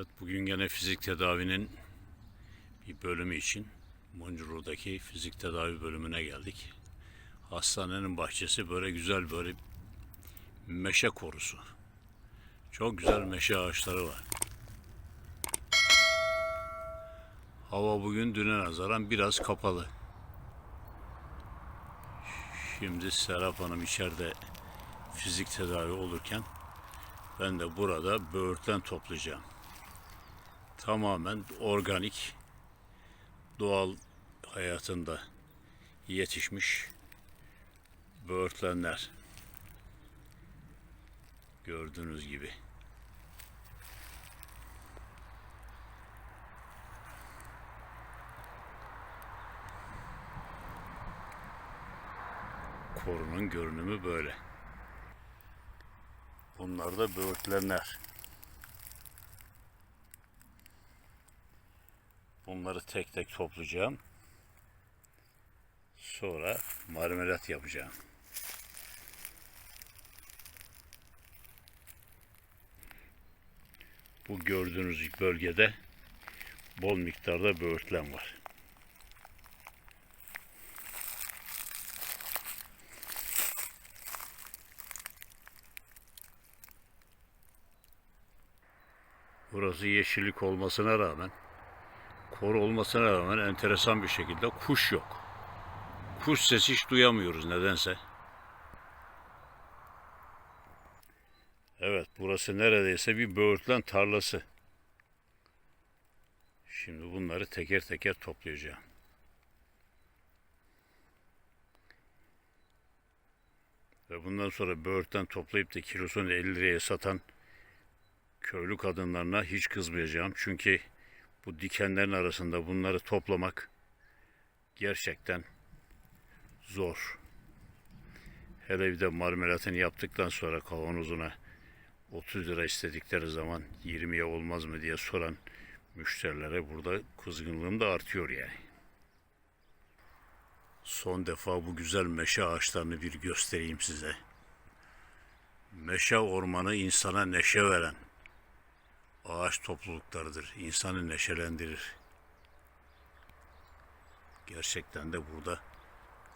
Evet, bugün gene fizik tedavinin bir bölümü için Muncuru'daki fizik tedavi bölümüne geldik. Hastanenin bahçesi böyle güzel, böyle meşe korusu. Çok güzel meşe ağaçları var. Hava bugün düne nazaran biraz kapalı. Şimdi Serap Hanım içeride fizik tedavi olurken ben de burada böğürtlen toplayacağım. Tamamen organik, doğal hayatında yetişmiş böğürtlenler. Gördüğünüz gibi. Korunun görünümü böyle. Bunlar da böğürtlenler. Bunları tek tek toplayacağım. Sonra marmelat yapacağım. Bu gördüğünüz bölgede bol miktarda böğürtlen var. Burası yeşillik olmasına rağmen, koru olmasına rağmen enteresan bir şekilde kuş yok. Kuş sesi hiç duyamıyoruz nedense. Evet, burası neredeyse bir böğürtlen tarlası. Şimdi bunları teker teker toplayacağım. Ve bundan sonra böğürtlen toplayıp da kilosunu 50 liraya satan köylü kadınlarına hiç kızmayacağım. Çünkü bu dikenlerin arasında bunları toplamak gerçekten zor. Hele bir de marmelatını yaptıktan sonra kavanozuna 30 lira istedikleri zaman 20'ye olmaz mı diye soran müşterilere burada kızgınlığım da artıyor yani. Son defa bu güzel meşe ağaçlarını bir göstereyim size. Meşe ormanı insana neşe veren ağaç topluluklarıdır. İnsanı neşelendirir. Gerçekten de burada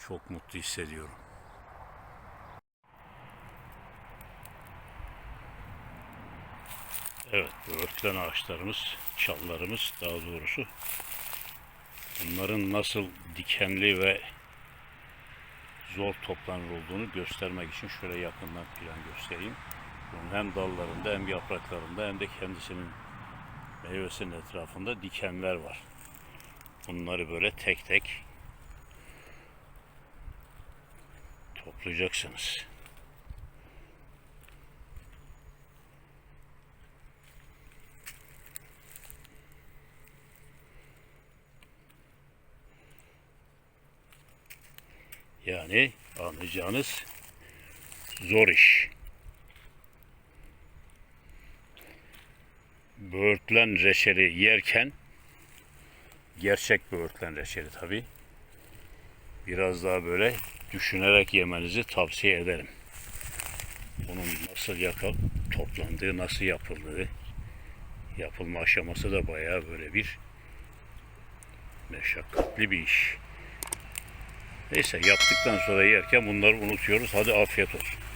çok mutlu hissediyorum. Evet, böğürtlen ağaçlarımız, çallarımız daha doğrusu. Bunların nasıl dikenli ve zor toplanır olduğunu göstermek için şöyle yakından plan göstereyim. Bunun hem dallarında hem yapraklarında hem de kendisinin meyvesinin etrafında dikenler var. Bunları böyle tek tek toplayacaksınız. Yani anlayacağınız zor iş. Böğürtlen reçeli yerken, gerçek böğürtlen reçeli tabi, biraz daha böyle düşünerek yemenizi tavsiye ederim. Bunun nasıl toplandığı, nasıl yapıldığı, yapılma aşaması da bayağı böyle bir meşakkatli bir iş. Neyse, yaptıktan sonra yerken bunları unutuyoruz. Hadi afiyet olsun.